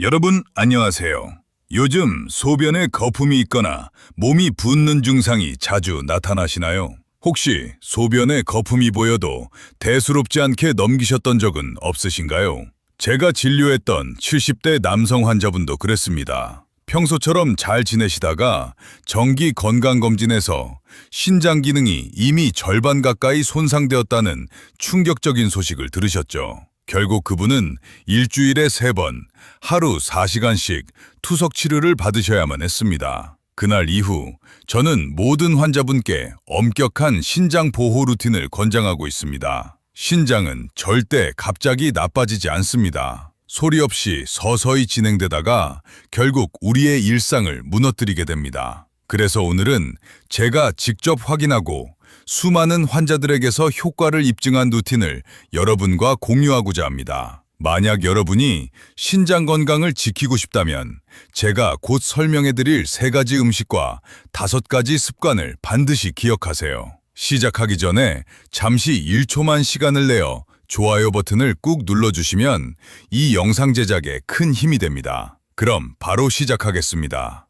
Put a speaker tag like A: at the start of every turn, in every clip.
A: 여러분 안녕하세요. 요즘 소변에 거품이 있거나 몸이 붓는 증상이 자주 나타나시나요? 혹시 소변에 거품이 보여도 대수롭지 않게 넘기셨던 적은 없으신가요? 제가 진료했던 70대 남성 환자분도 그랬습니다. 평소처럼 잘 지내시다가 정기 건강검진에서 신장 기능이 이미 절반 가까이 손상되었다는 충격적인 소식을 들으셨죠. 결국 그분은 일주일에 3번, 하루 4시간씩 투석 치료를 받으셔야만 했습니다. 그날 이후 저는 모든 환자분께 엄격한 신장 보호 루틴을 권장하고 있습니다. 신장은 절대 갑자기 나빠지지 않습니다. 소리 없이 서서히 진행되다가 결국 우리의 일상을 무너뜨리게 됩니다. 그래서 오늘은 제가 직접 확인하고 수많은 환자들에게서 효과를 입증한 루틴을 여러분과 공유하고자 합니다. 만약 여러분이 신장 건강을 지키고 싶다면 제가 곧 설명해드릴 3가지 음식과 5가지 습관을 반드시 기억하세요. 시작하기 전에 잠시 1초만 시간을 내어 좋아요 버튼을 꾹 눌러주시면 이 영상 제작에 큰 힘이 됩니다. 그럼 바로 시작하겠습니다.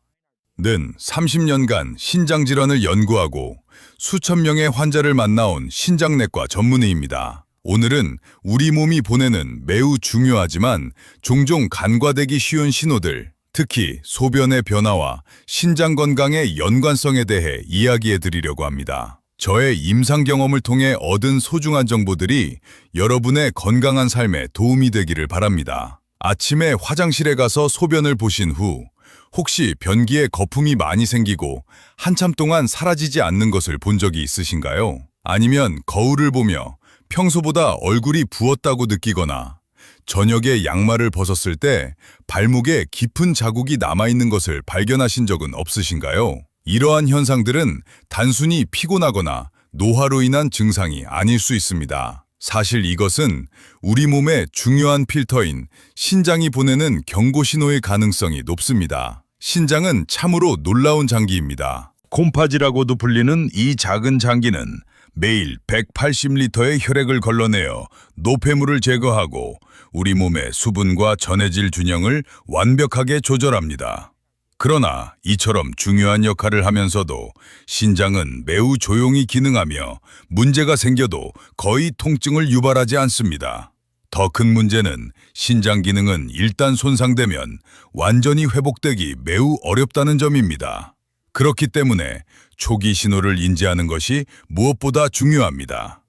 A: 는 30년간 신장질환을 연구하고 수천 명의 환자를 만나온 신장내과 전문의입니다. 오늘은 우리 몸이 보내는 매우 중요하지만 종종 간과되기 쉬운 신호들, 특히 소변의 변화와 신장 건강의 연관성에 대해 이야기해 드리려고 합니다. 저의 임상 경험을 통해 얻은 소중한 정보들이 여러분의 건강한 삶에 도움이 되기를 바랍니다. 아침에 화장실에 가서 소변을 보신 후 혹시 변기에 거품이 많이 생기고 한참 동안 사라지지 않는 것을 본 적이 있으신가요? 아니면 거울을 보며 평소보다 얼굴이 부었다고 느끼거나 저녁에 양말을 벗었을 때 발목에 깊은 자국이 남아있는 것을 발견하신 적은 없으신가요? 이러한 현상들은 단순히 피곤하거나 노화로 인한 증상이 아닐 수 있습니다. 사실 이것은 우리 몸의 중요한 필터인 신장이 보내는 경고 신호의 가능성이 높습니다. 신장은 참으로 놀라운 장기입니다. 콩팥이라고도 불리는 이 작은 장기는 매일 180리터의 혈액을 걸러내어 노폐물을 제거하고 우리 몸의 수분과 전해질 균형을 완벽하게 조절합니다. 그러나 이처럼 중요한 역할을 하면서도 신장은 매우 조용히 기능하며 문제가 생겨도 거의 통증을 유발하지 않습니다. 더 큰 문제는 신장 기능은 일단 손상되면 완전히 회복되기 매우 어렵다는 점입니다. 그렇기 때문에 초기 신호를 인지하는 것이 무엇보다 중요합니다.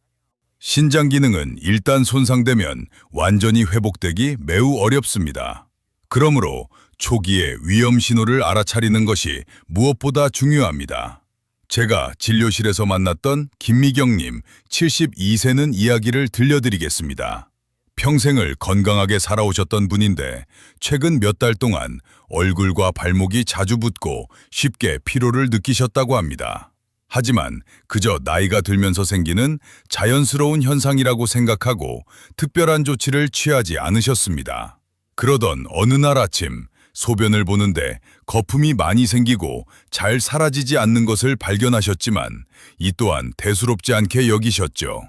A: 신장 기능은 일단 손상되면 완전히 회복되기 매우 어렵습니다. 그러므로 초기에 위험 신호를 알아차리는 것이 무엇보다 중요합니다. 제가 진료실에서 만났던 김미경님 72세는 이야기를 들려드리겠습니다. 평생을 건강하게 살아오셨던 분인데 최근 몇 달 동안 얼굴과 발목이 자주 붓고 쉽게 피로를 느끼셨다고 합니다. 하지만 그저 나이가 들면서 생기는 자연스러운 현상이라고 생각하고 특별한 조치를 취하지 않으셨습니다. 그러던 어느 날 아침 소변을 보는데 거품이 많이 생기고 잘 사라지지 않는 것을 발견하셨지만 이 또한 대수롭지 않게 여기셨죠.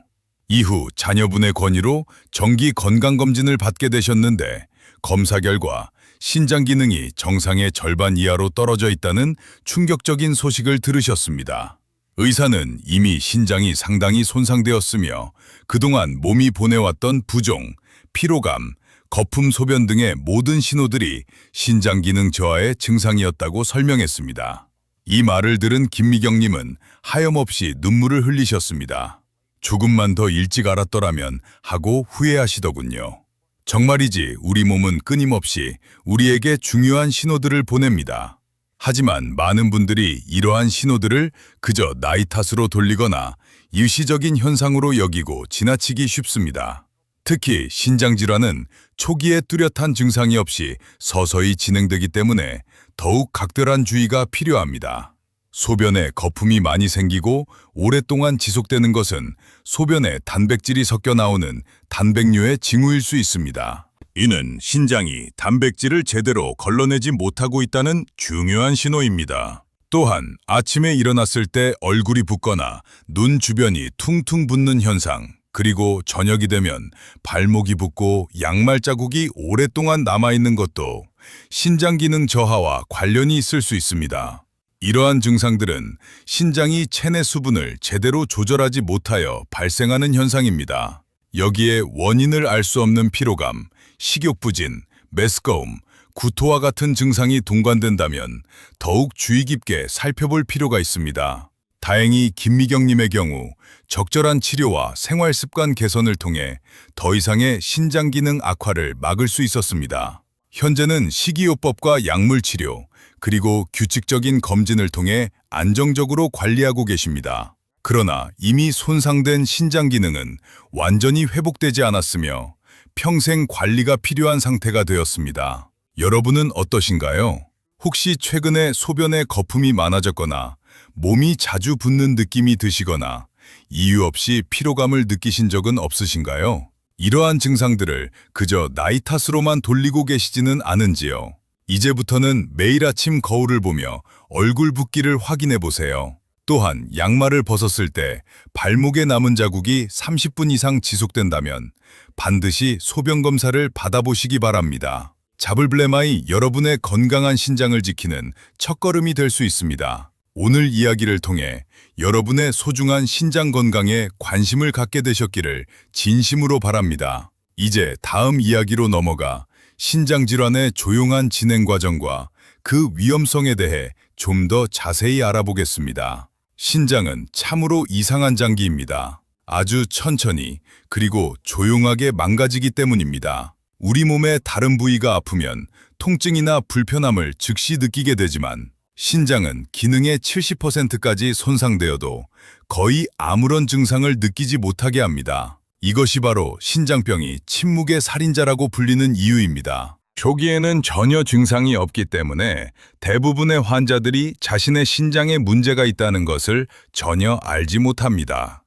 A: 이후 자녀분의 권유로 정기 건강검진을 받게 되셨는데 검사 결과 신장 기능이 정상의 절반 이하로 떨어져 있다는 충격적인 소식을 들으셨습니다. 의사는 이미 신장이 상당히 손상되었으며 그동안 몸이 보내왔던 부종, 피로감, 거품 소변 등의 모든 신호들이 신장 기능 저하의 증상이었다고 설명했습니다. 이 말을 들은 김미경님은 하염없이 눈물을 흘리셨습니다. 조금만 더 일찍 알았더라면 하고 후회하시더군요. 정말이지 우리 몸은 끊임없이 우리에게 중요한 신호들을 보냅니다. 하지만 많은 분들이 이러한 신호들을 그저 나이 탓으로 돌리거나 일시적인 현상으로 여기고 지나치기 쉽습니다. 특히 신장질환은 초기에 뚜렷한 증상이 없이 서서히 진행되기 때문에 더욱 각별한 주의가 필요합니다. 소변에 거품이 많이 생기고 오랫동안 지속되는 것은 소변에 단백질이 섞여 나오는 단백뇨의 징후일 수 있습니다. 이는 신장이 단백질을 제대로 걸러내지 못하고 있다는 중요한 신호입니다. 또한 아침에 일어났을 때 얼굴이 붓거나 눈 주변이 퉁퉁 붓는 현상, 그리고 저녁이 되면 발목이 붓고 양말 자국이 오랫동안 남아있는 것도 신장 기능 저하와 관련이 있을 수 있습니다. 이러한 증상들은 신장이 체내 수분을 제대로 조절하지 못하여 발생하는 현상입니다. 여기에 원인을 알 수 없는 피로감, 식욕부진, 메스꺼움, 구토와 같은 증상이 동반된다면 더욱 주의 깊게 살펴볼 필요가 있습니다. 다행히 김미경님의 경우 적절한 치료와 생활습관 개선을 통해 더 이상의 신장 기능 악화를 막을 수 있었습니다. 현재는 식이요법과 약물치료, 그리고 규칙적인 검진을 통해 안정적으로 관리하고 계십니다. 그러나 이미 손상된 신장 기능은 완전히 회복되지 않았으며 평생 관리가 필요한 상태가 되었습니다. 여러분은 어떠신가요? 혹시 최근에 소변에 거품이 많아졌거나 몸이 자주 붓는 느낌이 드시거나 이유 없이 피로감을 느끼신 적은 없으신가요? 이러한 증상들을 그저 나이 탓으로만 돌리고 계시지는 않은지요? 이제부터는 매일 아침 거울을 보며 얼굴 붓기를 확인해 보세요. 또한 양말을 벗었을 때 발목에 남은 자국이 30분 이상 지속된다면 반드시 소변 검사를 받아보시기 바랍니다. 자블블레마이 여러분의 건강한 신장을 지키는 첫걸음이 될 수 있습니다. 오늘 이야기를 통해 여러분의 소중한 신장 건강에 관심을 갖게 되셨기를 진심으로 바랍니다. 이제 다음 이야기로 넘어가 신장 질환의 조용한 진행 과정과 그 위험성에 대해 좀 더 자세히 알아보겠습니다. 신장은 참으로 이상한 장기입니다. 아주 천천히 그리고 조용하게 망가지기 때문입니다. 우리 몸의 다른 부위가 아프면 통증이나 불편함을 즉시 느끼게 되지만 신장은 기능의 70%까지 손상되어도 거의 아무런 증상을 느끼지 못하게 합니다. 이것이 바로 신장병이 침묵의 살인자라고 불리는 이유입니다. 초기에는 전혀 증상이 없기 때문에 대부분의 환자들이 자신의 신장에 문제가 있다는 것을 전혀 알지 못합니다.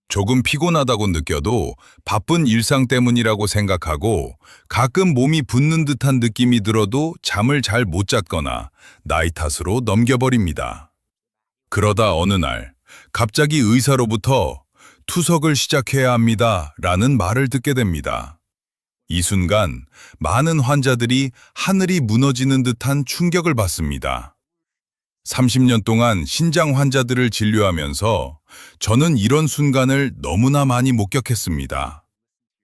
A: 조금 피곤하다고 느껴도 바쁜 일상 때문이라고 생각하고 가끔 몸이 붓는 듯한 느낌이 들어도 잠을 잘 못 잤거나 나이 탓으로 넘겨버립니다. 그러다 어느 날 갑자기 의사로부터 투석을 시작해야 합니다 라는 말을 듣게 됩니다. 이 순간 많은 환자들이 하늘이 무너지는 듯한 충격을 받습니다. 30년 동안 신장 환자들을 진료하면서 저는 이런 순간을 너무나 많이 목격했습니다.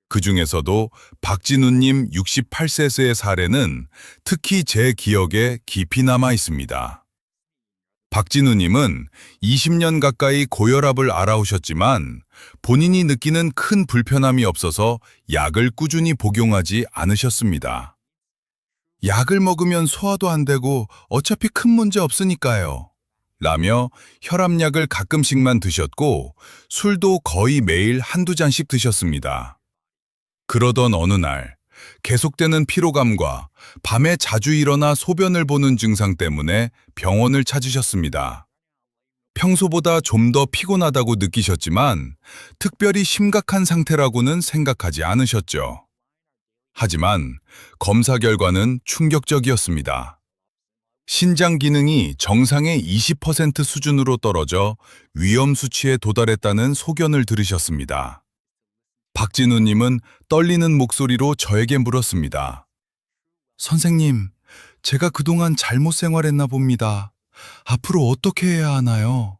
A: 그 중에서도 박진우님 68세의 사례는 특히 제 기억에 깊이 남아 있습니다. 박진우님은 20년 가까이 고혈압을 앓아오셨지만 본인이 느끼는 큰 불편함이 없어서 약을 꾸준히 복용하지 않으셨습니다. 약을 먹으면 소화도 안 되고 어차피 큰 문제 없으니까요. 라며 혈압약을 가끔씩만 드셨고 술도 거의 매일 한두 잔씩 드셨습니다. 그러던 어느 날 계속되는 피로감과 밤에 자주 일어나 소변을 보는 증상 때문에 병원을 찾으셨습니다. 평소보다 좀 더 피곤하다고 느끼셨지만 특별히 심각한 상태라고는 생각하지 않으셨죠. 하지만 검사 결과는 충격적이었습니다. 신장 기능이 정상의 20% 수준으로 떨어져 위험 수치에 도달했다는 소견을 들으셨습니다. 박진우님은 떨리는 목소리로 저에게 물었습니다. 선생님, 제가 그동안 잘못 생활했나 봅니다. 앞으로 어떻게 해야 하나요?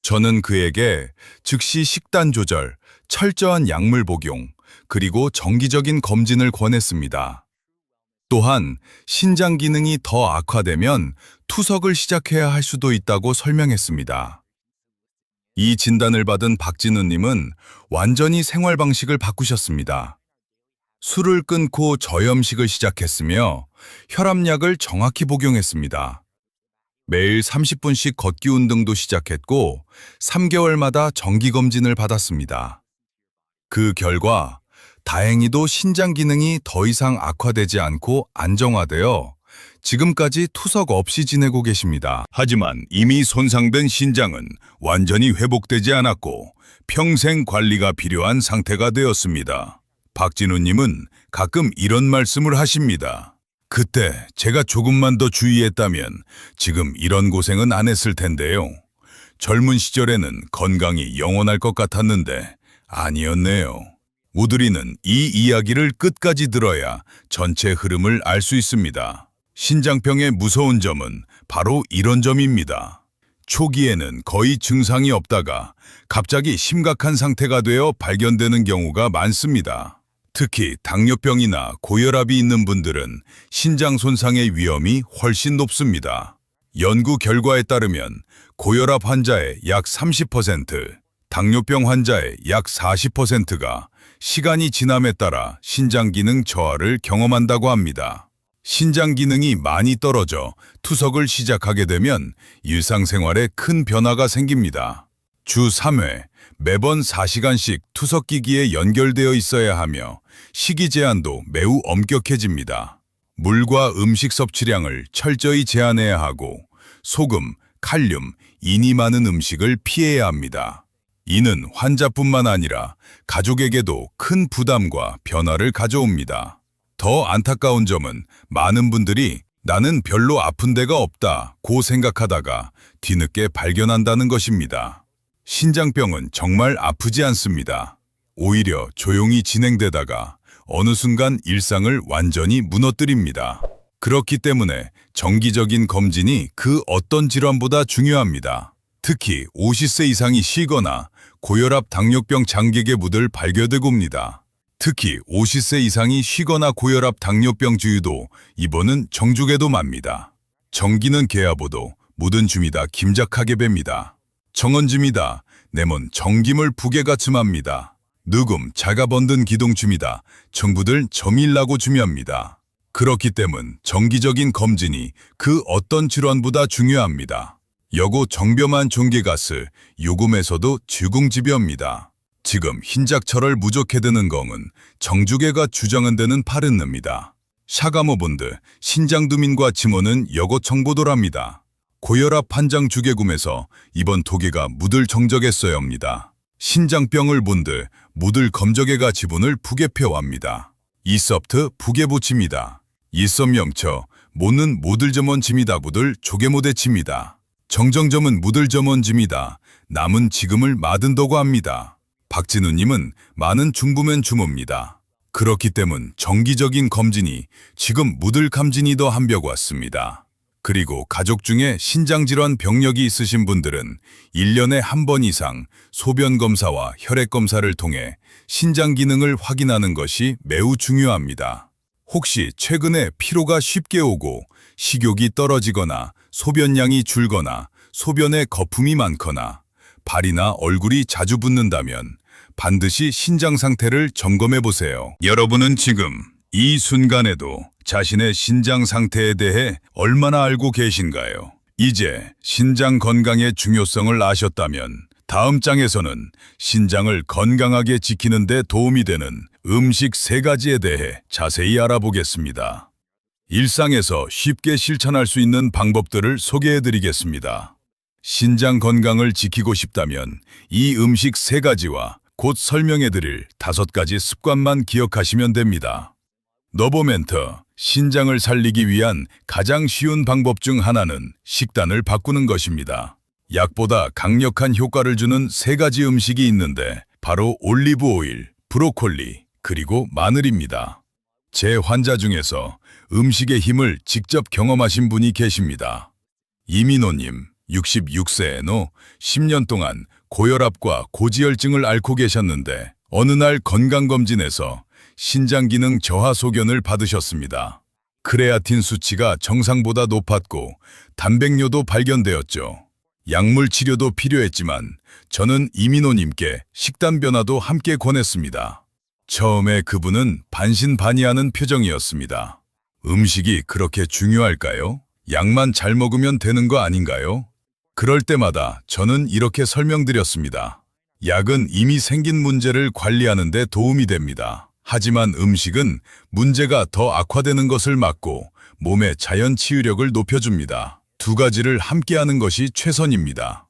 A: 저는 그에게 즉시 식단 조절, 철저한 약물 복용, 그리고 정기적인 검진을 권했습니다. 또한 신장 기능이 더 악화되면 투석을 시작해야 할 수도 있다고 설명했습니다. 이 진단을 받은 박진우님은 완전히 생활 방식을 바꾸셨습니다. 술을 끊고 저염식을 시작했으며 혈압약을 정확히 복용했습니다. 매일 30분씩 걷기 운동도 시작했고 3개월마다 정기검진을 받았습니다. 그 결과 다행히도 신장 기능이 더 이상 악화되지 않고 안정화되어 지금까지 투석 없이 지내고 계십니다. 하지만 이미 손상된 신장은 완전히 회복되지 않았고 평생 관리가 필요한 상태가 되었습니다. 박진우님은 가끔 이런 말씀을 하십니다. 그때 제가 조금만 더 주의했다면 지금 이런 고생은 안 했을 텐데요. 젊은 시절에는 건강이 영원할 것 같았는데 아니었네요. 오드리는 이 이야기를 끝까지 들어야 전체 흐름을 알 수 있습니다. 신장병의 무서운 점은 바로 이런 점입니다. 초기에는 거의 증상이 없다가 갑자기 심각한 상태가 되어 발견되는 경우가 많습니다. 특히 당뇨병이나 고혈압이 있는 분들은 신장 손상의 위험이 훨씬 높습니다. 연구 결과에 따르면 고혈압 환자의 약 30%, 당뇨병 환자의 약 40%가 시간이 지남에 따라 신장 기능 저하를 경험한다고 합니다. 신장 기능이 많이 떨어져 투석을 시작하게 되면 일상생활에 큰 변화가 생깁니다. 주 3회, 매번 4시간씩 투석기기에 연결되어 있어야 하며 식이 제한도 매우 엄격해집니다. 물과 음식 섭취량을 철저히 제한해야 하고 소금, 칼륨, 인이 많은 음식을 피해야 합니다. 이는 환자뿐만 아니라 가족에게도 큰 부담과 변화를 가져옵니다. 더 안타까운 점은 많은 분들이 나는 별로 아픈 데가 없다고 생각하다가 뒤늦게 발견한다는 것입니다. 신장병은 정말 아프지 않습니다. 오히려 조용히 진행되다가 어느 순간 일상을 완전히 무너뜨립니다. 그렇기 때문에 정기적인 검진이 그 어떤 질환보다 중요합니다. 특히 50세 이상이 쉬거나 고혈압 당뇨병 장기계 무들 발견되고 옵니다. 특히 50세 이상이 쉬거나 고혈압 당뇨병 주유도 입원은 정주계도 맙니다. 정기는 개하보도 묻은 줌이다 김작하게 뱀니다. 정언줌이다 내몬 정김을 부계가춤합니다. 느금 자가 번든 기동춤이다 정부들 점일라고 주미합니다. 그렇기 때문 정기적인 검진이 그 어떤 질환보다 중요합니다. 여고 정벼만 종계가스 요금에서도 주궁지벼입니다. 지금 흰작철을 무족해드는 검은 정주계가 주장은 되는 파른느입니다. 샤가모본드 신장두민과 지모는 여고 청보도랍니다. 고혈압 판장 주계금에서 이번 도계가 묻을 정적했어야 합니다. 신장병을 본드 묻을 검적에가 지분을 부계표합니다. 이섭트 부계보칩니다. 이썸염처 모는 모들점원 짐이다 부들 조개모대칩니다. 정정점은 무들점원짐이다. 남은 지금을 마든다고 합니다. 박진우님은 많은 중부면 주모입니다. 그렇기 때문 정기적인 검진이 지금 무들 감진이 더 한벽 왔습니다. 그리고 가족 중에 신장질환 병력이 있으신 분들은 1년에 한 번 이상 소변검사와 혈액검사를 통해 신장 기능을 확인하는 것이 매우 중요합니다. 혹시 최근에 피로가 쉽게 오고 식욕이 떨어지거나 소변량이 줄거나 소변에 거품이 많거나 발이나 얼굴이 자주 붓는다면 반드시 신장 상태를 점검해 보세요. 여러분은 지금 이 순간에도 자신의 신장 상태에 대해 얼마나 알고 계신가요? 이제 신장 건강의 중요성을 아셨다면 다음 장에서는 신장을 건강하게 지키는 데 도움이 되는 음식 3가지에 대해 자세히 알아보겠습니다. 일상에서 쉽게 실천할 수 있는 방법들을 소개해 드리겠습니다. 신장 건강을 지키고 싶다면 이 음식 3가지와 곧 설명해 드릴 5가지 습관만 기억하시면 됩니다. 너보멘터, 신장을 살리기 위한 가장 쉬운 방법 중 하나는 식단을 바꾸는 것입니다. 약보다 강력한 효과를 주는 3가지 음식이 있는데 바로 올리브 오일, 브로콜리, 그리고 마늘입니다. 제 환자 중에서 음식의 힘을 직접 경험하신 분이 계십니다. 이민호님, 66세의 노 10년 동안 고혈압과 고지혈증을 앓고 계셨는데 어느 날 건강검진에서 신장기능 저하 소견을 받으셨습니다. 크레아틴 수치가 정상보다 높았고 단백뇨도 발견되었죠. 약물 치료도 필요했지만 저는 이민호님께 식단 변화도 함께 권했습니다. 처음에 그분은 반신반의하는 표정이었습니다. 음식이 그렇게 중요할까요? 약만 잘 먹으면 되는 거 아닌가요? 그럴 때마다 저는 이렇게 설명드렸습니다. 약은 이미 생긴 문제를 관리하는 데 도움이 됩니다. 하지만 음식은 문제가 더 악화되는 것을 막고 몸의 자연 치유력을 높여줍니다. 2가지를 함께하는 것이 최선입니다.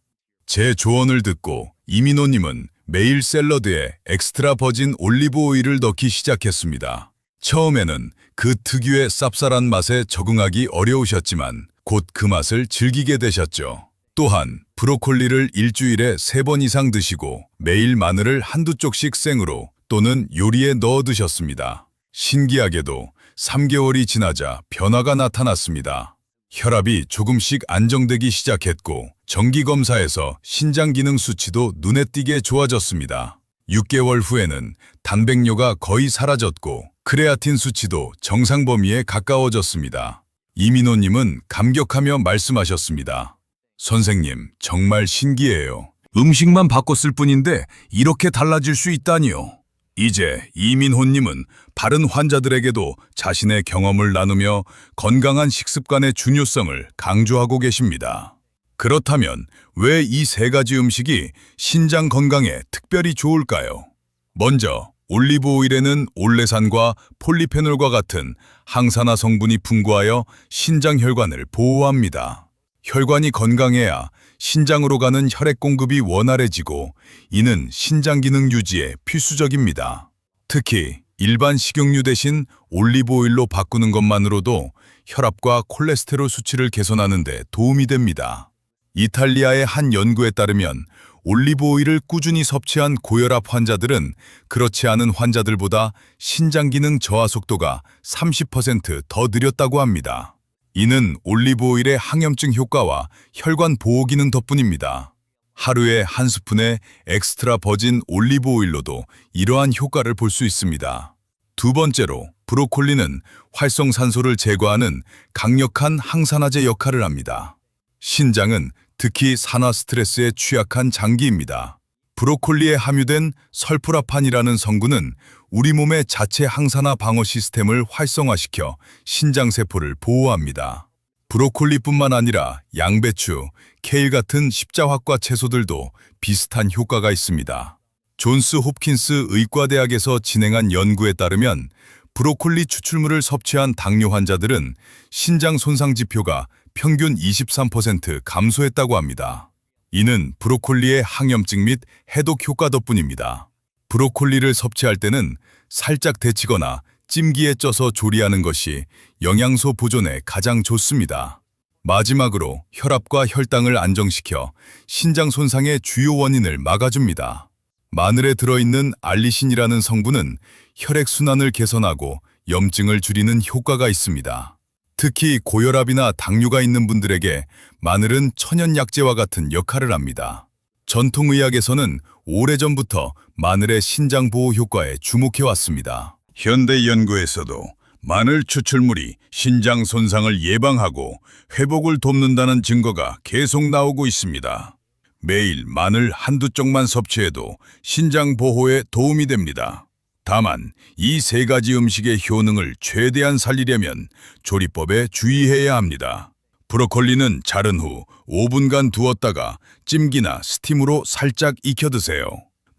A: 제 조언을 듣고 이민호님은 매일 샐러드에 엑스트라 버진 올리브 오일을 넣기 시작했습니다. 처음에는 그 특유의 쌉쌀한 맛에 적응하기 어려우셨지만 곧 그 맛을 즐기게 되셨죠. 또한 브로콜리를 일주일에 3번 이상 드시고 매일 마늘을 한두 쪽씩 생으로 또는 요리에 넣어 드셨습니다. 신기하게도 3개월이 지나자 변화가 나타났습니다. 혈압이 조금씩 안정되기 시작했고 정기검사에서 신장 기능 수치도 눈에 띄게 좋아졌습니다. 6개월 후에는 단백뇨가 거의 사라졌고 크레아틴 수치도 정상 범위에 가까워졌습니다. 이민호님은 감격하며 말씀하셨습니다. 선생님, 정말 신기해요. 음식만 바꿨을 뿐인데 이렇게 달라질 수 있다니요. 이제 이민호님은 다른 환자들에게도 자신의 경험을 나누며 건강한 식습관의 중요성을 강조하고 계십니다. 그렇다면 왜 이 3가지 음식이 신장 건강에 특별히 좋을까요? 먼저 올리브 오일에는 올레산과 폴리페놀과 같은 항산화 성분이 풍부하여 신장 혈관을 보호합니다. 혈관이 건강해야 신장으로 가는 혈액 공급이 원활해지고 이는 신장 기능 유지에 필수적입니다. 특히 일반 식용유 대신 올리브 오일로 바꾸는 것만으로도 혈압과 콜레스테롤 수치를 개선하는 데 도움이 됩니다. 이탈리아의 한 연구에 따르면 올리브 오일을 꾸준히 섭취한 고혈압 환자들은 그렇지 않은 환자들보다 신장 기능 저하 속도가 30% 더 느렸다고 합니다. 이는 올리브 오일의 항염증 효과와 혈관 보호 기능 덕분입니다. 하루에 한 스푼의 엑스트라 버진 올리브 오일로도 이러한 효과를 볼 수 있습니다. 두 번째로, 브로콜리는 활성산소를 제거하는 강력한 항산화제 역할을 합니다. 신장은 특히 산화 스트레스에 취약한 장기입니다. 브로콜리에 함유된 설프라판이라는 성분은 우리 몸의 자체 항산화 방어 시스템을 활성화시켜 신장세포를 보호합니다. 브로콜리뿐만 아니라 양배추, 케일 같은 십자화과 채소들도 비슷한 효과가 있습니다. 존스 홉킨스 의과대학에서 진행한 연구에 따르면 브로콜리 추출물을 섭취한 당뇨 환자들은 신장 손상 지표가 평균 23% 감소했다고 합니다. 이는 브로콜리의 항염증 및 해독 효과 덕분입니다. 브로콜리를 섭취할 때는 살짝 데치거나 찜기에 쪄서 조리하는 것이 영양소 보존에 가장 좋습니다. 마지막으로 혈압과 혈당을 안정시켜 신장 손상의 주요 원인을 막아줍니다. 마늘에 들어있는 알리신이라는 성분은 혈액순환을 개선하고 염증을 줄이는 효과가 있습니다. 특히 고혈압이나 당뇨가 있는 분들에게 마늘은 천연약재와 같은 역할을 합니다. 전통의학에서는 오래전부터 마늘의 신장 보호 효과에 주목해왔습니다. 현대 연구에서도 마늘 추출물이 신장 손상을 예방하고 회복을 돕는다는 증거가 계속 나오고 있습니다. 매일 마늘 한두 쪽만 섭취해도 신장 보호에 도움이 됩니다. 다만 이 3가지 음식의 효능을 최대한 살리려면 조리법에 주의해야 합니다. 브로콜리는 자른 후 5분간 두었다가 찜기나 스팀으로 살짝 익혀 드세요.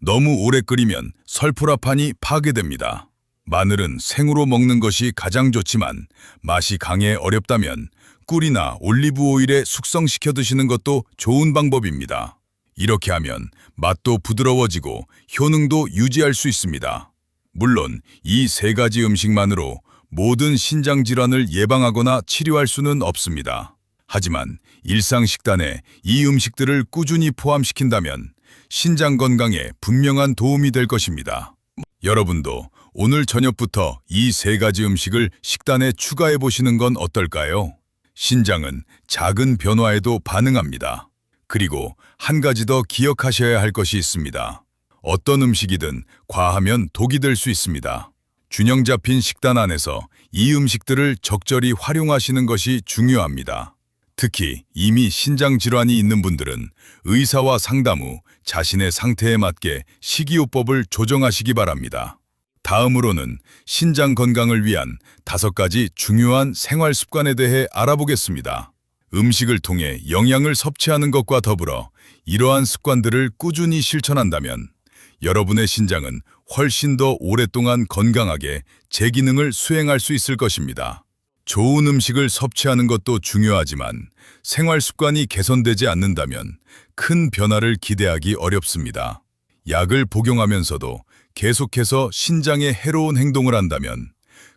A: 너무 오래 끓이면 설프라판이 파괴됩니다. 마늘은 생으로 먹는 것이 가장 좋지만 맛이 강해 어렵다면 꿀이나 올리브 오일에 숙성시켜 드시는 것도 좋은 방법입니다. 이렇게 하면 맛도 부드러워지고 효능도 유지할 수 있습니다. 물론 이 3가지 음식만으로 모든 신장 질환을 예방하거나 치료할 수는 없습니다. 하지만 일상 식단에 이 음식들을 꾸준히 포함시킨다면 신장 건강에 분명한 도움이 될 것입니다. 여러분도 오늘 저녁부터 이 3가지 음식을 식단에 추가해 보시는 건 어떨까요? 신장은 작은 변화에도 반응합니다. 그리고 한 가지 더 기억하셔야 할 것이 있습니다. 어떤 음식이든 과하면 독이 될 수 있습니다. 균형 잡힌 식단 안에서 이 음식들을 적절히 활용하시는 것이 중요합니다. 특히 이미 신장 질환이 있는 분들은 의사와 상담 후 자신의 상태에 맞게 식이요법을 조정하시기 바랍니다. 다음으로는 신장 건강을 위한 5가지 중요한 생활 습관에 대해 알아보겠습니다. 음식을 통해 영양을 섭취하는 것과 더불어 이러한 습관들을 꾸준히 실천한다면 여러분의 신장은 훨씬 더 오랫동안 건강하게 제 기능을 수행할 수 있을 것입니다. 좋은 음식을 섭취하는 것도 중요하지만 생활 습관이 개선되지 않는다면 큰 변화를 기대하기 어렵습니다. 약을 복용하면서도 계속해서 신장에 해로운 행동을 한다면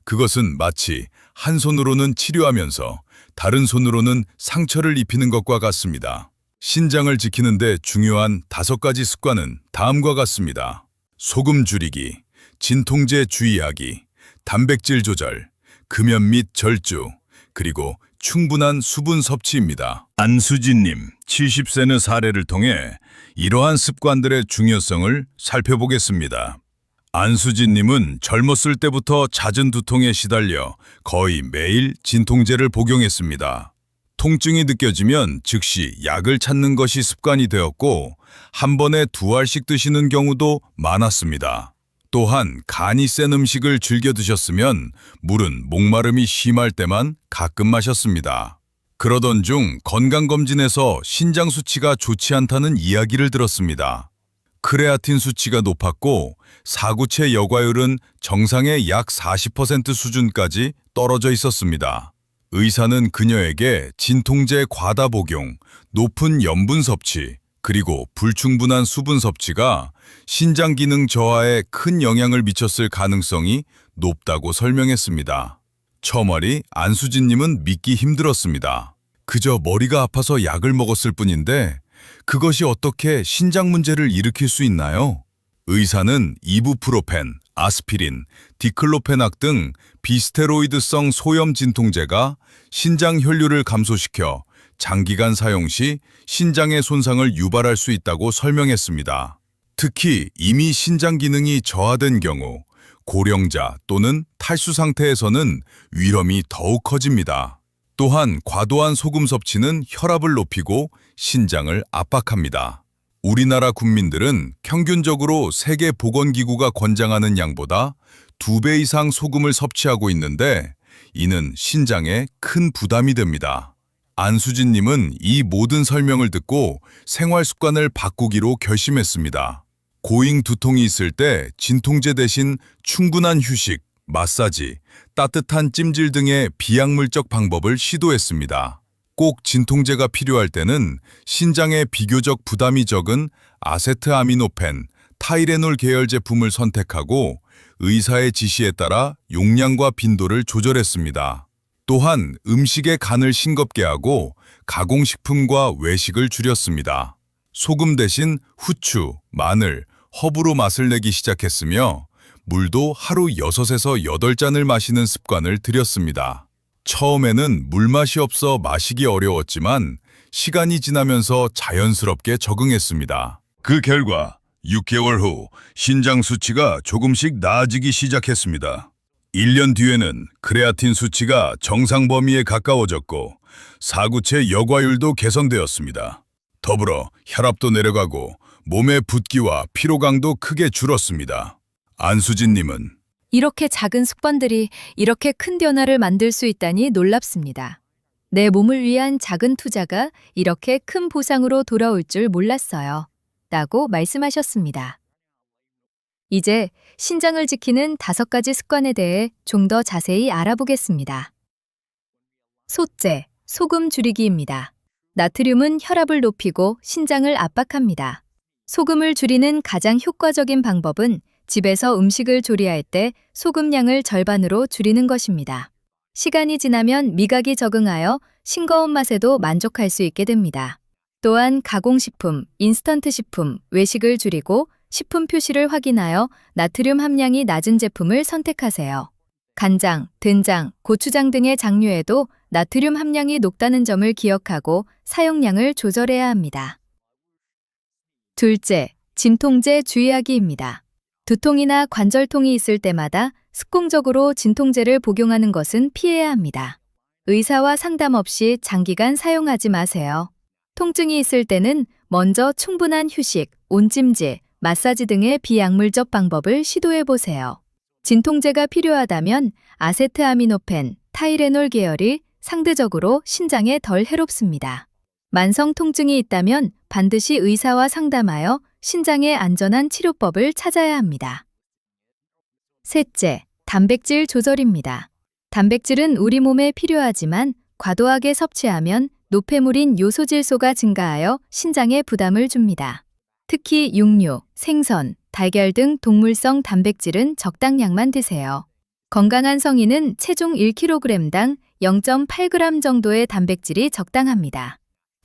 A: 그것은 마치 한 손으로는 치료하면서 다른 손으로는 상처를 입히는 것과 같습니다. 신장을 지키는데 중요한 5가지 습관은 다음과 같습니다. 소금 줄이기, 진통제 주의하기, 단백질 조절, 금연 및 절주, 그리고 충분한 수분 섭취입니다. 안수진님, 70세는 사례를 통해 이러한 습관들의 중요성을 살펴보겠습니다. 안수진님은 젊었을 때부터 잦은 두통에 시달려 거의 매일 진통제를 복용했습니다. 통증이 느껴지면 즉시 약을 찾는 것이 습관이 되었고 한 번에 2알씩 드시는 경우도 많았습니다. 또한 간이 센 음식을 즐겨 드셨으면 물은 목마름이 심할 때만 가끔 마셨습니다. 그러던 중 건강검진에서 신장 수치가 좋지 않다는 이야기를 들었습니다. 크레아틴 수치가 높았고 사구체 여과율은 정상의 약 40% 수준까지 떨어져 있었습니다. 의사는 그녀에게 진통제 과다 복용, 높은 염분 섭취, 그리고 불충분한 수분 섭취가 신장 기능 저하에 큰 영향을 미쳤을 가능성이 높다고 설명했습니다. 처말이 안수진님은 믿기 힘들었습니다. 그저 머리가 아파서 약을 먹었을 뿐인데 그것이 어떻게 신장 문제를 일으킬 수 있나요? 의사는 이부프로펜, 아스피린, 디클로페낙 등 비스테로이드성 소염 진통제가 신장 혈류를 감소시켜 장기간 사용 시 신장의 손상을 유발할 수 있다고 설명했습니다. 특히 이미 신장 기능이 저하된 경우 고령자 또는 탈수 상태에서는 위험이 더욱 커집니다. 또한 과도한 소금 섭취는 혈압을 높이고 신장을 압박합니다. 우리나라 국민들은 평균적으로 세계보건기구가 권장하는 양보다 2배 이상 소금을 섭취하고 있는데 이는 신장에 큰 부담이 됩니다. 안수진님은 이 모든 설명을 듣고 생활 습관을 바꾸기로 결심했습니다. 고잉 두통이 있을 때 진통제 대신 충분한 휴식, 마사지, 따뜻한 찜질 등의 비약물적 방법을 시도했습니다. 꼭 진통제가 필요할 때는 신장에 비교적 부담이 적은 아세트아미노펜, 타이레놀 계열 제품을 선택하고 의사의 지시에 따라 용량과 빈도를 조절했습니다. 또한 음식의 간을 싱겁게 하고 가공식품과 외식을 줄였습니다. 소금 대신 후추, 마늘, 허브로 맛을 내기 시작했으며 물도 하루 6에서 8잔을 마시는 습관을 들였습니다. 처음에는 물맛이 없어 마시기 어려웠지만 시간이 지나면서 자연스럽게 적응했습니다. 그 결과 6개월 후 신장 수치가 조금씩 나아지기 시작했습니다. 1년 뒤에는 크레아틴 수치가 정상 범위에 가까워졌고 사구체 여과율도 개선되었습니다. 더불어 혈압도 내려가고 몸의 붓기와 피로감도 크게 줄었습니다. 안수진님은
B: 이렇게 작은 습관들이 이렇게 큰 변화를 만들 수 있다니 놀랍습니다. 내 몸을 위한 작은 투자가 이렇게 큰 보상으로 돌아올 줄 몰랐어요. 라고 말씀하셨습니다. 이제 신장을 지키는 5가지 습관에 대해 좀 더 자세히 알아보겠습니다. 소째, 소금 줄이기입니다. 나트륨은 혈압을 높이고 신장을 압박합니다. 소금을 줄이는 가장 효과적인 방법은 집에서 음식을 조리할 때 소금량을 절반으로 줄이는 것입니다. 시간이 지나면 미각이 적응하여 싱거운 맛에도 만족할 수 있게 됩니다. 또한 가공식품, 인스턴트 식품, 외식을 줄이고 식품 표시를 확인하여 나트륨 함량이 낮은 제품을 선택하세요. 간장, 된장, 고추장 등의 장류에도 나트륨 함량이 높다는 점을 기억하고 사용량을 조절해야 합니다. 둘째, 진통제 주의하기입니다. 두통이나 관절통이 있을 때마다 습관적으로 진통제를 복용하는 것은 피해야 합니다. 의사와 상담 없이 장기간 사용하지 마세요. 통증이 있을 때는 먼저 충분한 휴식, 온찜질, 마사지 등의 비약물적 방법을 시도해 보세요. 진통제가 필요하다면 아세트아미노펜, 타이레놀 계열이 상대적으로 신장에 덜 해롭습니다. 만성 통증이 있다면 반드시 의사와 상담하여 신장에 안전한 치료법을 찾아야 합니다. 셋째, 단백질 조절입니다. 단백질은 우리 몸에 필요하지만 과도하게 섭취하면 노폐물인 요소질소가 증가하여 신장에 부담을 줍니다. 특히 육류, 생선, 달걀 등 동물성 단백질은 적당량만 드세요. 건강한 성인은 체중 1kg당 0.8g 정도의 단백질이 적당합니다.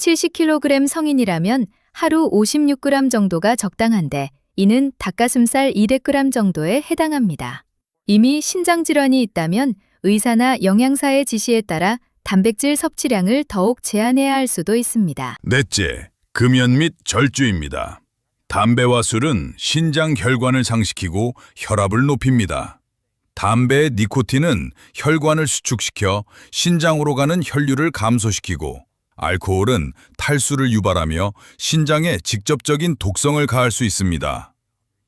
B: 70kg 성인이라면 하루 56g 정도가 적당한데 이는 닭가슴살 200g 정도에 해당합니다. 이미 신장질환이 있다면 의사나 영양사의 지시에 따라 단백질 섭취량을 더욱 제한해야 할 수도 있습니다.
A: 넷째, 금연 및 절주입니다. 담배와 술은 신장 혈관을 상시키고 혈압을 높입니다. 담배의 니코틴은 혈관을 수축시켜 신장으로 가는 혈류를 감소시키고 알코올은 탈수를 유발하며 신장에 직접적인 독성을 가할 수 있습니다.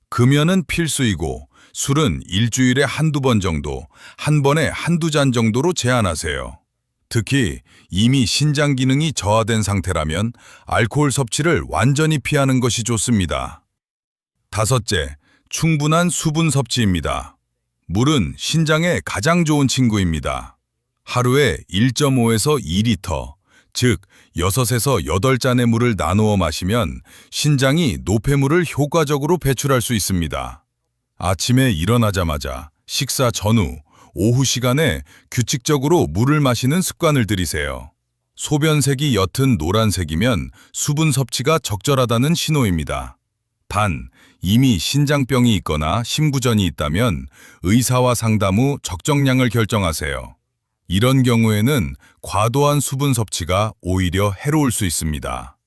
A: 금연은 필수이고 술은 일주일에 한두 번 정도, 한 번에 한두 잔 정도로 제한하세요. 특히 이미 신장 기능이 저하된 상태라면 알코올 섭취를 완전히 피하는 것이 좋습니다. 다섯째, 충분한 수분 섭취입니다. 물은 신장에 가장 좋은 친구입니다. 하루에 1.5에서 2리터, 즉 6에서 8잔의 물을 나누어 마시면 신장이 노폐물을 효과적으로 배출할 수 있습니다. 아침에 일어나자마자 식사 전후, 오후 시간에 규칙적으로 물을 마시는 습관을 들이세요. 소변색이 옅은 노란색이면 수분 섭취가 적절하다는 신호입니다. 단, 이미 신장병이 있거나 심구전이 있다면 의사와 상담 후 적정량을 결정하세요. 이런 경우에는 과도한 수분 섭취가 오히려 해로울 수 있습니다.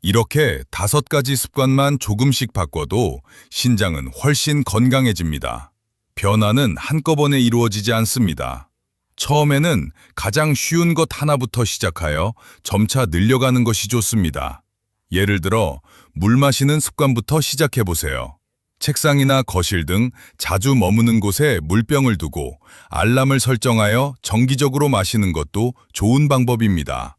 A: 이렇게 5가지 습관만 조금씩 바꿔도 신장은 훨씬 건강해집니다. 변화는 한꺼번에 이루어지지 않습니다. 처음에는 가장 쉬운 것 하나부터 시작하여 점차 늘려가는 것이 좋습니다. 예를 들어 물 마시는 습관부터 시작해 보세요. 책상이나 거실 등 자주 머무는 곳에 물병을 두고 알람을 설정하여 정기적으로 마시는 것도 좋은 방법입니다.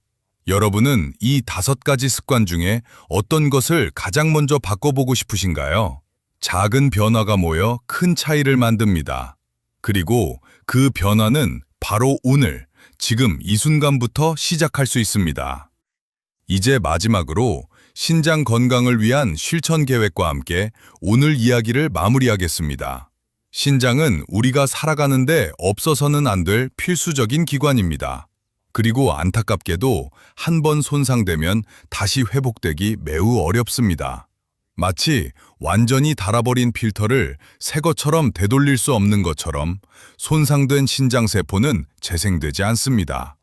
A: 여러분은 이 5가지 습관 중에 어떤 것을 가장 먼저 바꿔보고 싶으신가요? 작은 변화가 모여 큰 차이를 만듭니다. 그리고 그 변화는 바로 오늘, 지금 이 순간부터 시작할 수 있습니다. 이제 마지막으로 신장 건강을 위한 실천 계획과 함께 오늘 이야기를 마무리하겠습니다. 신장은 우리가 살아가는데 없어서는 안 될 필수적인 기관입니다. 그리고 안타깝게도 한 번 손상되면 다시 회복되기 매우 어렵습니다. 마치 완전히 닳아버린 필터를 새 것처럼 되돌릴 수 없는 것처럼 손상된 신장세포는 재생되지 않습니다.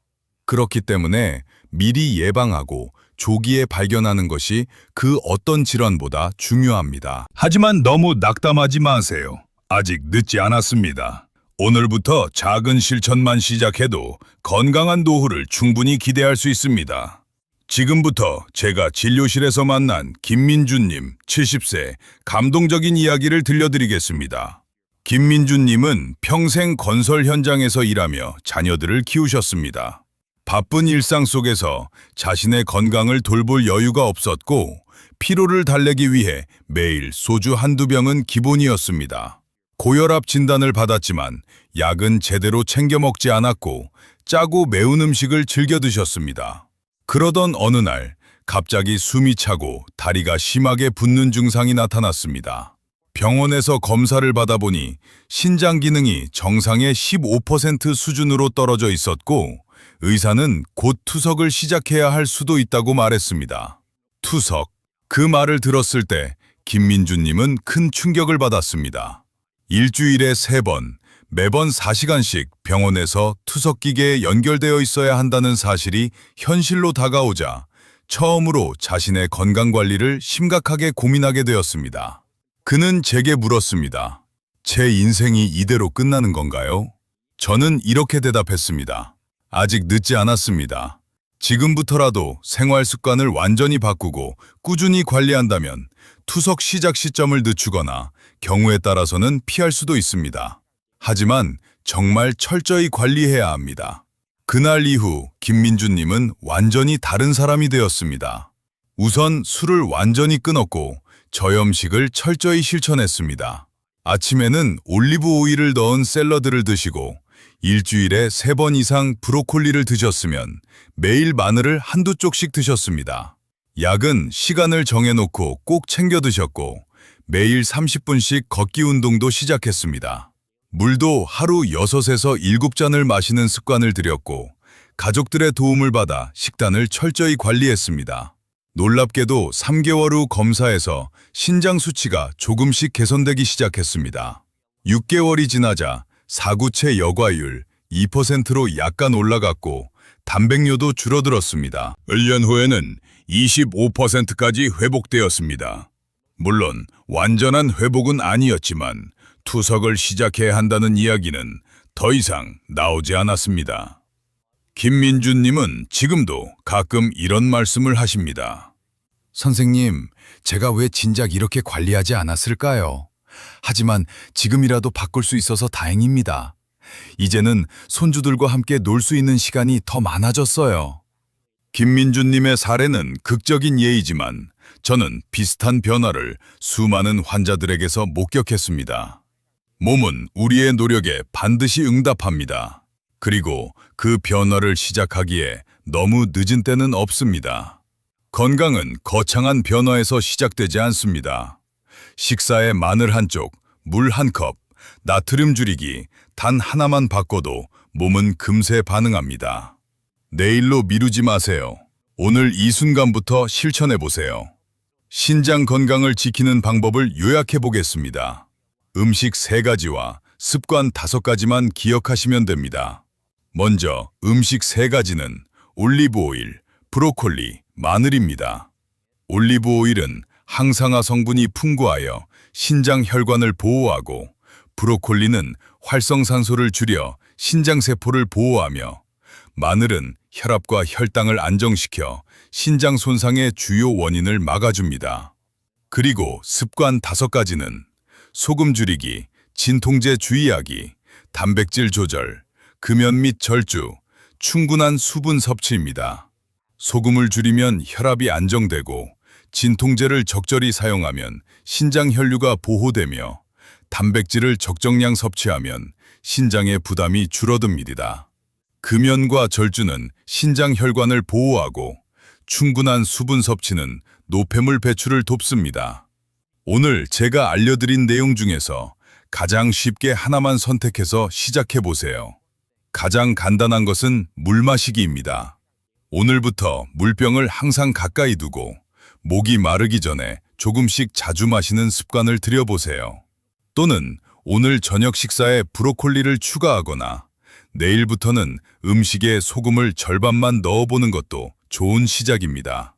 A: 그렇기 때문에 미리 예방하고 조기에 발견하는 것이 그 어떤 질환보다 중요합니다. 하지만 너무 낙담하지 마세요. 아직 늦지 않았습니다. 오늘부터 작은 실천만 시작해도 건강한 노후를 충분히 기대할 수 있습니다. 지금부터 제가 진료실에서 만난 김민주님 70세 감동적인 이야기를 들려드리겠습니다. 김민주님은 평생 건설 현장에서 일하며 자녀들을 키우셨습니다. 바쁜 일상 속에서 자신의 건강을 돌볼 여유가 없었고 피로를 달래기 위해 매일 소주 한두 병은 기본이었습니다. 고혈압 진단을 받았지만 약은 제대로 챙겨 먹지 않았고 짜고 매운 음식을 즐겨 드셨습니다. 그러던 어느 날 갑자기 숨이 차고 다리가 심하게 붓는 증상이 나타났습니다. 병원에서 검사를 받아보니 신장 기능이 정상의 15% 수준으로 떨어져 있었고 의사는 곧 투석을 시작해야 할 수도 있다고 말했습니다. 투석. 그 말을 들었을 때 김민주님은 큰 충격을 받았습니다. 일주일에 3번, 매번 4시간씩 병원에서 투석기계에 연결되어 있어야 한다는 사실이 현실로 다가오자 처음으로 자신의 건강관리를 심각하게 고민하게 되었습니다. 그는 제게 물었습니다. 제 인생이 이대로 끝나는 건가요? 저는 이렇게 대답했습니다. 아직 늦지 않았습니다. 지금부터라도 생활 습관을 완전히 바꾸고 꾸준히 관리한다면 투석 시작 시점을 늦추거나 경우에 따라서는 피할 수도 있습니다. 하지만 정말 철저히 관리해야 합니다. 그날 이후 김민주님은 완전히 다른 사람이 되었습니다. 우선 술을 완전히 끊었고 저염식을 철저히 실천했습니다. 아침에는 올리브 오일을 넣은 샐러드를 드시고 일주일에 3번 이상 브로콜리를 드셨으면 매일 마늘을 한두 쪽씩 드셨습니다. 약은 시간을 정해놓고 꼭 챙겨 드셨고 매일 30분씩 걷기 운동도 시작했습니다. 물도 하루 6에서 7잔을 마시는 습관을 들였고 가족들의 도움을 받아 식단을 철저히 관리했습니다. 놀랍게도 3개월 후 검사에서 신장 수치가 조금씩 개선되기 시작했습니다. 6개월이 지나자 사구체 여과율 2%로 약간 올라갔고 단백뇨도 줄어들었습니다. 1년 후에는 25%까지 회복되었습니다. 물론 완전한 회복은 아니었지만 투석을 시작해야 한다는 이야기는 더 이상 나오지 않았습니다. 김민주님은 지금도 가끔 이런 말씀을 하십니다. 선생님, 제가 왜 진작 이렇게 관리하지 않았을까요? 하지만 지금이라도 바꿀 수 있어서 다행입니다. 이제는 손주들과 함께 놀 수 있는 시간이 더 많아졌어요. 김민주님의 사례는 극적인 예이지만 저는 비슷한 변화를 수많은 환자들에게서 목격했습니다. 몸은 우리의 노력에 반드시 응답합니다. 그리고 그 변화를 시작하기에 너무 늦은 때는 없습니다. 건강은 거창한 변화에서 시작되지 않습니다. 식사에 마늘 한 쪽, 물 한 컵, 나트륨 줄이기 단 하나만 바꿔도 몸은 금세 반응합니다. 내일로 미루지 마세요. 오늘 이 순간부터 실천해 보세요. 신장 건강을 지키는 방법을 요약해 보겠습니다. 음식 3가지와 습관 5가지만 기억하시면 됩니다. 먼저 음식 3가지는 올리브 오일, 브로콜리, 마늘입니다. 올리브 오일은 항산화 성분이 풍부하여 신장 혈관을 보호하고 브로콜리는 활성산소를 줄여 신장세포를 보호하며 마늘은 혈압과 혈당을 안정시켜 신장 손상의 주요 원인을 막아줍니다. 그리고 습관 5가지는 소금 줄이기, 진통제 주의하기, 단백질 조절, 금연 및 절주, 충분한 수분 섭취입니다. 소금을 줄이면 혈압이 안정되고 진통제를 적절히 사용하면 신장 혈류가 보호되며 단백질을 적정량 섭취하면 신장의 부담이 줄어듭니다. 금연과 절주는 신장 혈관을 보호하고 충분한 수분 섭취는 노폐물 배출을 돕습니다. 오늘 제가 알려드린 내용 중에서 가장 쉽게 하나만 선택해서 시작해 보세요. 가장 간단한 것은 물 마시기입니다. 오늘부터 물병을 항상 가까이 두고 목이 마르기 전에 조금씩 자주 마시는 습관을 들여보세요. 또는 오늘 저녁 식사에 브로콜리를 추가하거나 내일부터는 음식에 소금을 절반만 넣어보는 것도 좋은 시작입니다.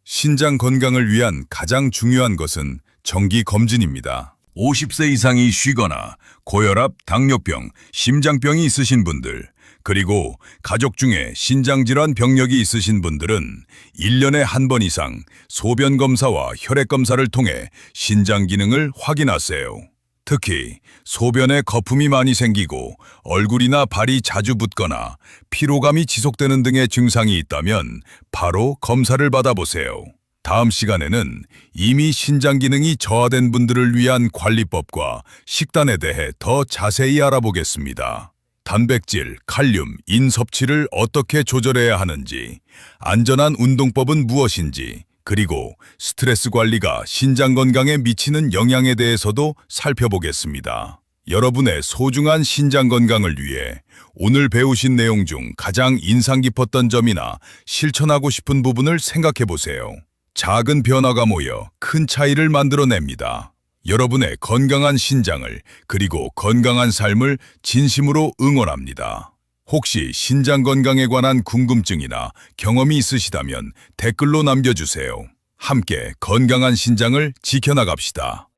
A: 신장 건강을 위한 가장 중요한 것은 정기 검진입니다. 50세 이상이 쉬거나 고혈압, 당뇨병, 심장병이 있으신 분들, 그리고 가족 중에 신장질환 병력이 있으신 분들은 1년에 한 번 이상 소변 검사와 혈액 검사를 통해 신장 기능을 확인하세요. 특히 소변에 거품이 많이 생기고 얼굴이나 발이 자주 붓거나 피로감이 지속되는 등의 증상이 있다면 바로 검사를 받아보세요. 다음 시간에는 이미 신장 기능이 저하된 분들을 위한 관리법과 식단에 대해 더 자세히 알아보겠습니다. 단백질, 칼륨, 인 섭취를 어떻게 조절해야 하는지, 안전한 운동법은 무엇인지, 그리고 스트레스 관리가 신장 건강에 미치는 영향에 대해서도 살펴보겠습니다. 여러분의 소중한 신장 건강을 위해 오늘 배우신 내용 중 가장 인상 깊었던 점이나 실천하고 싶은 부분을 생각해 보세요. 작은 변화가 모여 큰 차이를 만들어냅니다. 여러분의 건강한 신장을 그리고 건강한 삶을 진심으로 응원합니다. 혹시 신장 건강에 관한 궁금증이나 경험이 있으시다면 댓글로 남겨주세요. 함께 건강한 신장을 지켜나갑시다.